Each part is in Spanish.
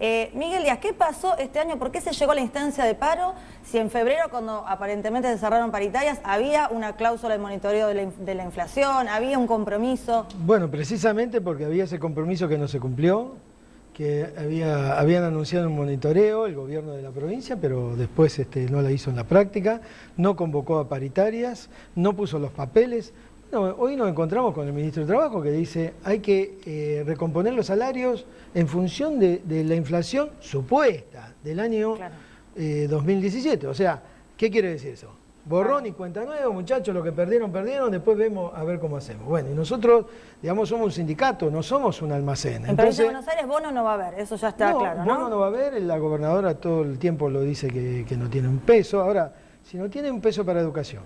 Miguel Díaz, ¿qué pasó este año? ¿Por qué se llegó a la instancia de paro? Si en febrero, cuando aparentemente se cerraron paritarias, había una cláusula de monitoreo de la inflación, había un compromiso. Bueno, precisamente porque había ese compromiso que no se cumplió, que habían anunciado un monitoreo el gobierno de la provincia, pero después no la hizo en la práctica, no convocó a paritarias, no puso los papeles. No, hoy nos encontramos con el ministro de Trabajo que dice hay que recomponer los salarios en función de la inflación supuesta del año 2017. O sea, ¿qué quiere decir eso? Borrón y cuenta nueva, muchachos, lo que perdieron, después vemos a ver cómo hacemos. Bueno, y nosotros, digamos, somos un sindicato, no somos un almacén. En Provincia de Buenos Aires bono no va a haber, eso ya está claro, ¿no? Bono no va a haber, la gobernadora todo el tiempo lo dice que no tiene un peso. Ahora, si no tiene un peso para educación,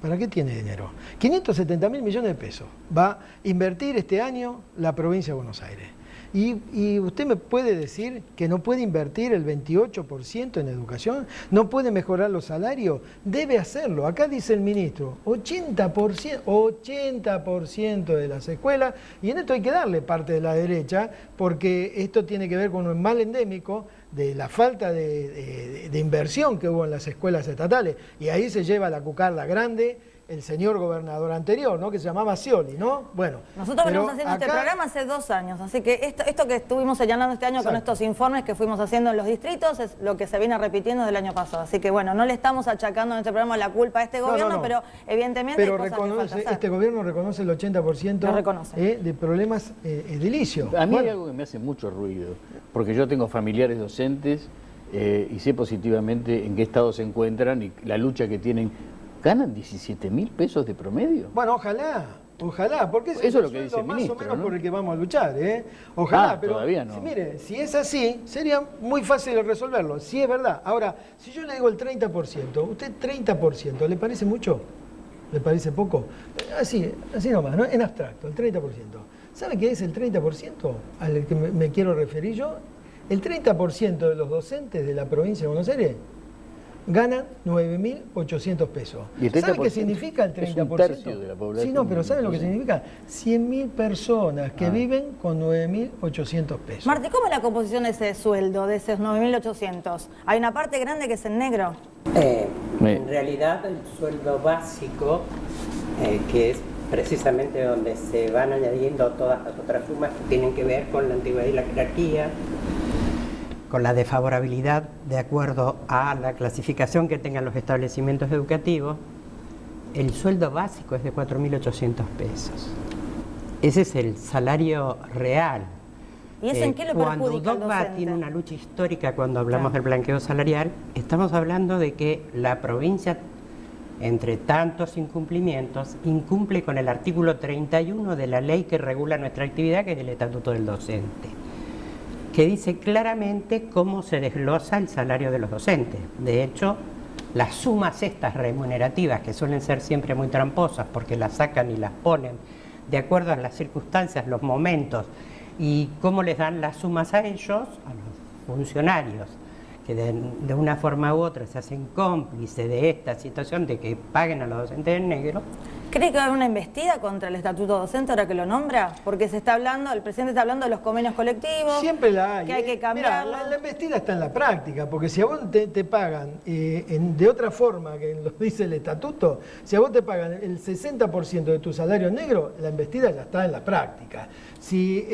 ¿para qué tiene dinero? 570.000 millones de pesos va a invertir este año la provincia de Buenos Aires. Y usted me puede decir que no puede invertir el 28% en educación, no puede mejorar los salarios, debe hacerlo. Acá dice el ministro, 80% de las escuelas, y en esto hay que darle parte de la derecha, porque esto tiene que ver con un mal endémico de la falta de inversión que hubo en las escuelas estatales, y ahí se lleva la cucarda grande el señor gobernador anterior, ¿no? Que se llamaba Scioli, ¿no? Bueno, nosotros venimos haciendo este programa hace 2 años, así que esto que estuvimos señalando este año con estos informes que fuimos haciendo en los distritos es lo que se viene repitiendo del año pasado. Así que bueno, no le estamos achacando en este programa la culpa a este gobierno, pero evidentemente hay cosas que falta hacer. Este gobierno reconoce el 80% de problemas edilicios. A mí hay algo que me hace mucho ruido, porque yo tengo familiares docentes y sé positivamente en qué estado se encuentran y la lucha que tienen. ¿Ganan 17.000 pesos de promedio? Bueno, ojalá, porque eso es lo que dice el ministro, más o menos, ¿no? por el que vamos a luchar, Ojalá, pero todavía no. Mire, si es así, sería muy fácil de resolverlo, si es verdad. Ahora, si yo le digo el 30%, ¿usted 30% le parece mucho? ¿Le parece poco? Así nomás, ¿no? En abstracto, el 30%. ¿Sabe qué es el 30% al que me quiero referir yo? El 30% de los docentes de la provincia de Buenos Aires ganan 9.800 pesos. ¿Sabe qué significa el 30%? Es un tercio de la población. Sí, no, pero ¿saben lo que significa? 100.000 personas que viven con 9.800 pesos. Marti, ¿cómo es la composición de ese sueldo, de esos 9.800? ¿Hay una parte grande que es en negro? En realidad, el sueldo básico, que es precisamente donde se van añadiendo todas las otras sumas que tienen que ver con la antigüedad y la jerarquía, con la desfavorabilidad de acuerdo a la clasificación que tengan los establecimientos educativos, el sueldo básico es de 4.800 pesos. Ese es el salario real. ¿Y eso en qué lo perjudica Cuando al DOCBA docente? tiene una lucha histórica cuando hablamos del blanqueo salarial, estamos hablando de que la provincia, entre tantos incumplimientos, incumple con el artículo 31 de la ley que regula nuestra actividad, que es el Estatuto del Docente, que dice claramente cómo se desglosa el salario de los docentes. De hecho, las sumas estas remunerativas, que suelen ser siempre muy tramposas porque las sacan y las ponen de acuerdo a las circunstancias, los momentos y cómo les dan las sumas a ellos, a los funcionarios, que de una forma u otra se hacen cómplices de esta situación de que paguen a los docentes en negro. ¿Cree que va a haber una embestida contra el estatuto docente ahora que lo nombra? Porque se está hablando, el presidente está hablando de los convenios colectivos. Siempre la hay. Que hay que cambiarlo. Mirá, la embestida está en la práctica, porque si a vos te pagan de otra forma que lo dice el estatuto, si a vos te pagan el 60% de tu salario negro, la embestida ya está en la práctica. Si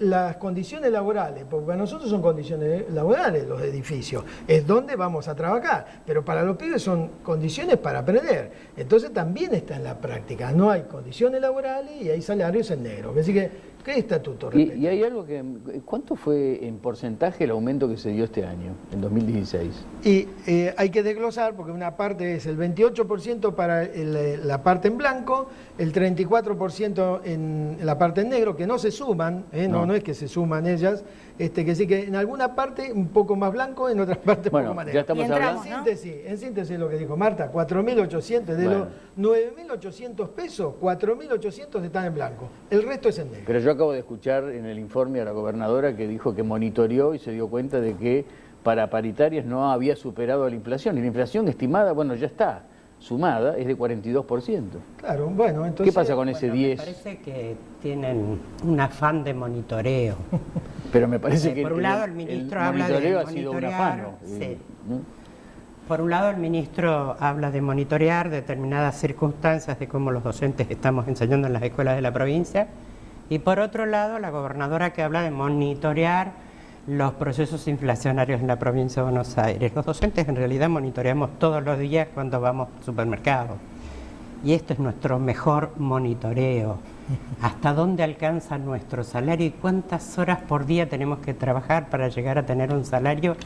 las condiciones laborales, porque para nosotros son condiciones laborales los edificios, es donde vamos a trabajar, pero para los pibes son condiciones para aprender. Entonces también está en la práctica, no hay condiciones laborales y hay salarios en negro. Así que, ¿qué estatuto respecto? Y hay algo que... ¿Cuánto fue en porcentaje el aumento que se dio este año, en 2016? Y hay que desglosar, porque una parte es el 28% para la parte en blanco, el 34% en la parte en negro, que no se suman, no es que se suman ellas, que sí que en alguna parte un poco más blanco, en otras partes un poco más negro. Ya estamos hablando. En síntesis lo que dijo Marta, 4.800, de los 9.800 pesos, 4.800 están en blanco, el resto es en negro. Pero yo acabo de escuchar en el informe a la gobernadora que dijo que monitoreó y se dio cuenta de que para paritarias no había superado la inflación, y la inflación estimada, bueno, ya está sumada, es de 42%. Claro, bueno, entonces... ¿Qué pasa con ese 10%? Me parece que tienen un afán de monitoreo. Pero me parece que por un lado el ministro habla de monitoreo ha sido un monitorear, afano. sí. ¿No? Por un lado el ministro habla de monitorear determinadas circunstancias de cómo los docentes estamos enseñando en las escuelas de la provincia, y por otro lado la gobernadora que habla de monitorear los procesos inflacionarios en la provincia de Buenos Aires. Los docentes en realidad monitoreamos todos los días cuando vamos al supermercado. Y esto es nuestro mejor monitoreo. ¿Hasta dónde alcanza nuestro salario y cuántas horas por día tenemos que trabajar para llegar a tener un salario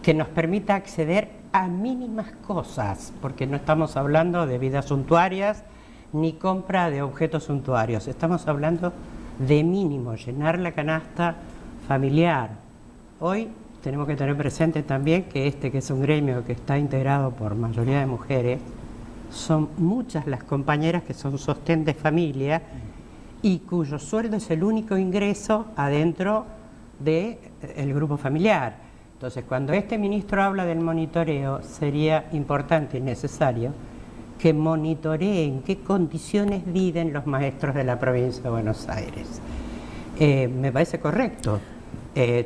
que nos permita acceder a mínimas cosas? Porque no estamos hablando de vidas suntuarias ni compra de objetos suntuarios. Estamos hablando de mínimo, llenar la canasta familiar. Hoy tenemos que tener presente también que que es un gremio que está integrado por mayoría de mujeres, son muchas las compañeras que son sostén de familia y cuyo sueldo es el único ingreso adentro del grupo familiar. Entonces, cuando este ministro habla del monitoreo, sería importante y necesario que monitoreen qué condiciones viven los maestros de la provincia de Buenos Aires. Me parece correcto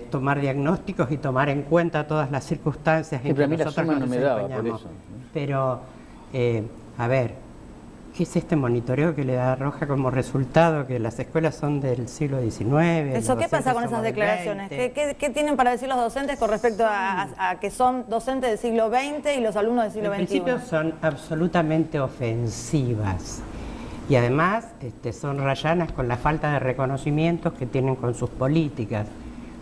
tomar diagnósticos y tomar en cuenta todas las circunstancias en que nosotros nos desempeñamos. Pero, a ver, ¿qué es este monitoreo que le da Roja como resultado que las escuelas son del siglo XIX? ¿Eso qué pasa con esas declaraciones? ¿Qué tienen para decir los docentes con respecto a que son docentes del siglo XX y los alumnos del siglo XXI? En principio son absolutamente ofensivas y además son rayanas con la falta de reconocimientos que tienen con sus políticas,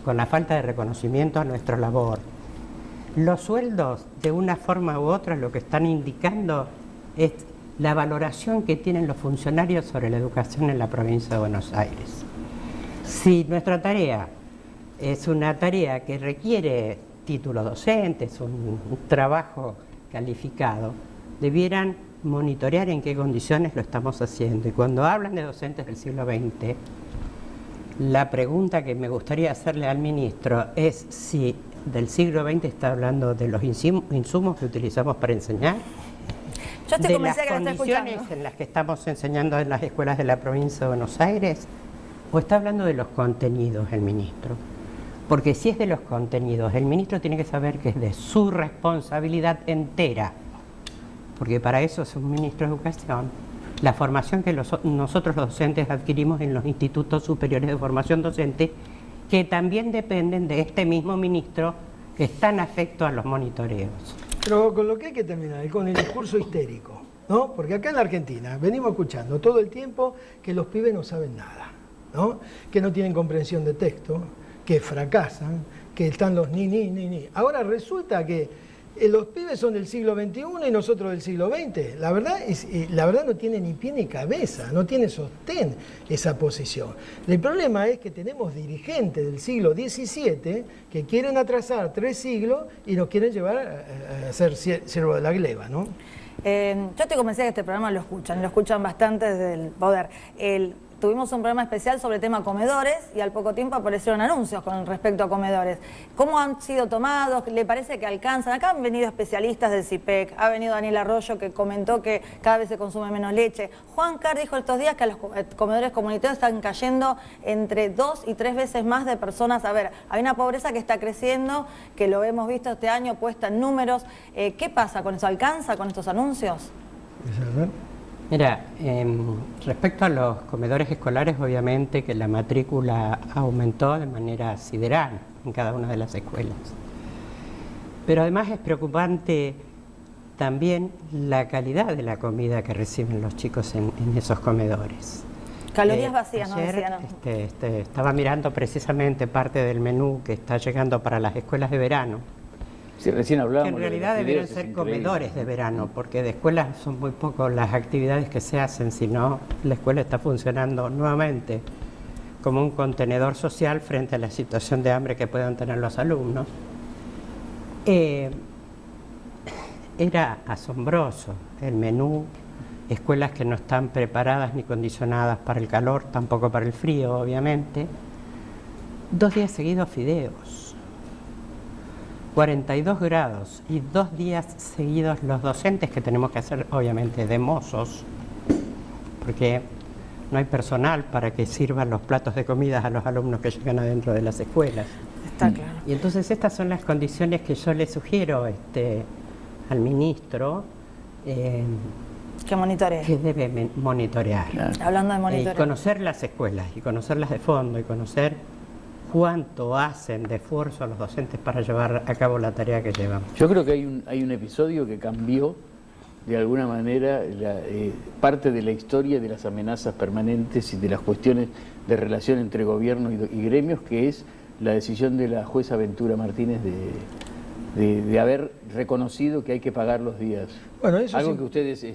con la falta de reconocimiento a nuestra labor. Los sueldos, de una forma u otra, lo que están indicando es la valoración que tienen los funcionarios sobre la educación en la provincia de Buenos Aires. Si nuestra tarea es una tarea que requiere títulos docentes, un trabajo calificado, debieran monitorear en qué condiciones lo estamos haciendo. Y cuando hablan de docentes del siglo XX, la pregunta que me gustaría hacerle al ministro es si del siglo XX está hablando de los insumos que utilizamos para enseñar, yo estoy de las convencida que la está condiciones escuchando. en las que estamos enseñando en las escuelas de la provincia de Buenos Aires, o está hablando de los contenidos el ministro. Porque si es de los contenidos, el ministro tiene que saber que es de su responsabilidad entera, porque para eso es un ministro de Educación. La formación que nosotros los docentes adquirimos en los institutos superiores de formación docente, que también dependen de este mismo ministro que están afecto a los monitoreos. Pero con lo que hay que terminar es con el discurso histérico, ¿no? Porque acá en la Argentina venimos escuchando todo el tiempo que los pibes no saben nada, ¿no? Que no tienen comprensión de texto, que fracasan, que están los ni. Ahora resulta que los pibes son del siglo XXI y nosotros del siglo XX. La verdad no tiene ni pie ni cabeza, no tiene sostén esa posición. El problema es que tenemos dirigentes del siglo XVII que quieren atrasar 3 siglos y nos quieren llevar a ser siervo de la gleba, ¿no? Yo estoy convencida que este programa lo escuchan bastante desde el poder. Tuvimos un programa especial sobre el tema comedores y al poco tiempo aparecieron anuncios con respecto a comedores. ¿Cómo han sido tomados? ¿Le parece que alcanzan? Acá han venido especialistas del CIPEC, ha venido Daniel Arroyo que comentó que cada vez se consume menos leche. Juan Carr dijo estos días que a los comedores comunitarios están cayendo entre 2 y 3 veces más de personas. A ver, hay una pobreza que está creciendo, que lo hemos visto este año puesta en números. ¿Qué pasa con eso? ¿Alcanza con estos anuncios? Mira, respecto a los comedores escolares, obviamente que la matrícula aumentó de manera sideral en cada una de las escuelas. Pero además es preocupante también la calidad de la comida que reciben los chicos en esos comedores. Calorías vacías, ayer, no decían. Estaba mirando precisamente parte del menú que está llegando para las escuelas de verano. Sí, recién hablábamos. Que en realidad deberían ser comedores de verano, porque de escuelas son muy pocas las actividades que se hacen, sino la escuela está funcionando nuevamente como un contenedor social frente a la situación de hambre que puedan tener los alumnos. Era asombroso el menú, escuelas que no están preparadas ni condicionadas para el calor, tampoco para el frío, obviamente. 2 días seguidos fideos. 42 grados y 2 días seguidos los docentes que tenemos que hacer obviamente de mozos, porque no hay personal para que sirvan los platos de comida a los alumnos que llegan adentro de las escuelas. Está claro. Y entonces estas son las condiciones que yo le sugiero al ministro Que monitoree. que debe monitorear. Claro. Hablando de Y monitoreo. conocer las escuelas, y conocerlas de fondo, y conocer cuánto hacen de esfuerzo los docentes para llevar a cabo la tarea que llevan. Yo creo que hay un episodio que cambió de alguna manera parte de la historia de las amenazas permanentes y de las cuestiones de relación entre gobierno y gremios, que es la decisión de la jueza Ventura Martínez de haber reconocido que hay que pagar los días. Bueno, eso algo sí. que ustedes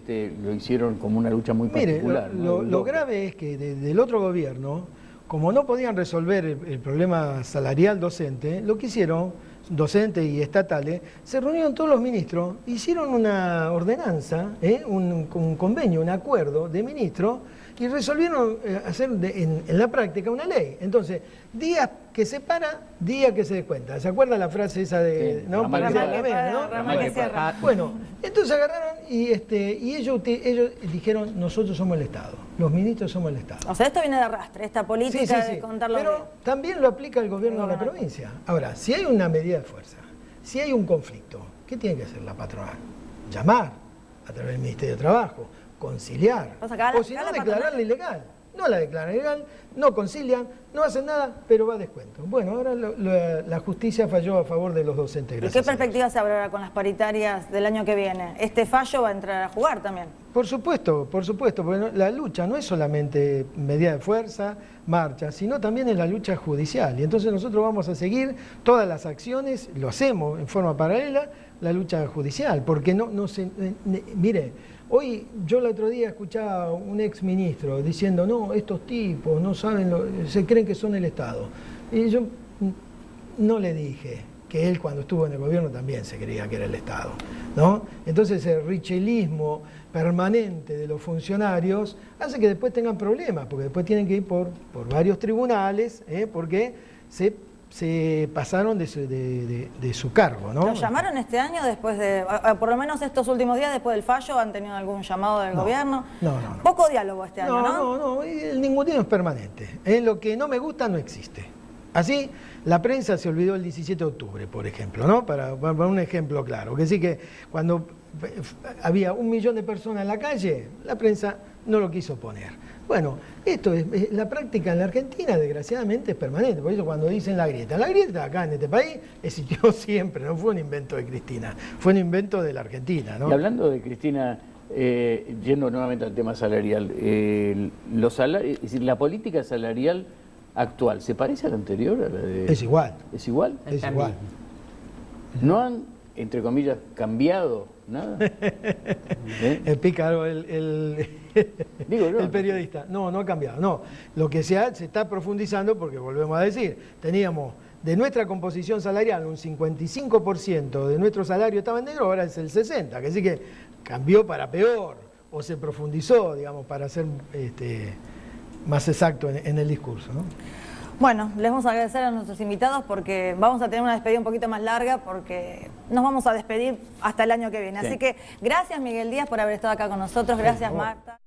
lo hicieron como una lucha muy Mire, particular. ¿no? lo grave es que del otro gobierno, como no podían resolver el problema salarial docente, lo que hicieron, docentes y estatales, se reunieron todos los ministros, hicieron una ordenanza, un convenio, un acuerdo de ministros, y resolvieron hacer en la práctica una ley. Entonces, día que se para, día que se descuenta. ¿Se acuerda la frase esa de... Sí, ¿no? ramal Para que que paga, la vean, ¿no? ramal que cierra. Bueno, entonces agarraron y ellos dijeron, nosotros somos el Estado, los ministros somos el Estado. O sea, esto viene de arrastre, esta política Sí. de contarlo. Pero también lo aplica el gobierno de la provincia. Ahora, si hay una medida de fuerza, si hay un conflicto, ¿qué tiene que hacer la patronal? Llamar a través del Ministerio de Trabajo, conciliar, O sea, acá o si no, la declararla patronal- ilegal. No la declaran ilegal, no concilian, no hacen nada, pero va a descuento. Bueno, ahora la justicia falló a favor de los docentes. ¿Y Gracias qué a Dios. perspectiva se abre ahora con las paritarias del año que viene? Este fallo va a entrar a jugar también. Por supuesto, porque la lucha no es solamente medida de fuerza, marcha, sino también es la lucha judicial. Y entonces nosotros vamos a seguir todas las acciones, lo hacemos en forma paralela, la lucha judicial, porque mire, hoy yo el otro día escuchaba a un ex ministro diciendo, no, estos tipos no saben, se creen que son el Estado. Y yo no le dije que él cuando estuvo en el gobierno también se creía que era el Estado, ¿no? Entonces el richelismo permanente de los funcionarios hace que después tengan problemas, porque después tienen que ir por varios tribunales, porque se pasaron de su cargo, ¿no? ¿Lo llamaron este año después de, por lo menos estos últimos días después del fallo, han tenido algún llamado del gobierno? No. Poco diálogo este año, ¿no? No, el ninguneo es permanente. Lo que no me gusta no existe. Así, la prensa se olvidó el 17 de octubre, por ejemplo, ¿no? Para un ejemplo claro. Que sí que cuando había 1 millón de personas en la calle, la prensa no lo quiso poner. Bueno, esto es la práctica en la Argentina, desgraciadamente, es permanente. Por eso cuando dicen la grieta acá en este país existió siempre, no fue un invento de Cristina, fue un invento de la Argentina, ¿no? Y hablando de Cristina, yendo nuevamente al tema salarial, es decir, la política salarial actual, ¿se parece a la anterior? A la de... Es igual. ¿Es igual? Es También. igual. ¿No han, entre comillas, cambiado nada? El pícaro, Digo, no. el periodista. No ha cambiado. No, lo que se está profundizando, porque volvemos a decir, teníamos de nuestra composición salarial un 55% de nuestro salario estaba en negro, ahora es el 60%, que sí que cambió para peor, o se profundizó, digamos, para ser más exacto en el discurso, ¿no? Bueno, les vamos a agradecer a nuestros invitados porque vamos a tener una despedida un poquito más larga porque nos vamos a despedir hasta el año que viene. Sí. Así que gracias Miguel Díaz por haber estado acá con nosotros, gracias Marta.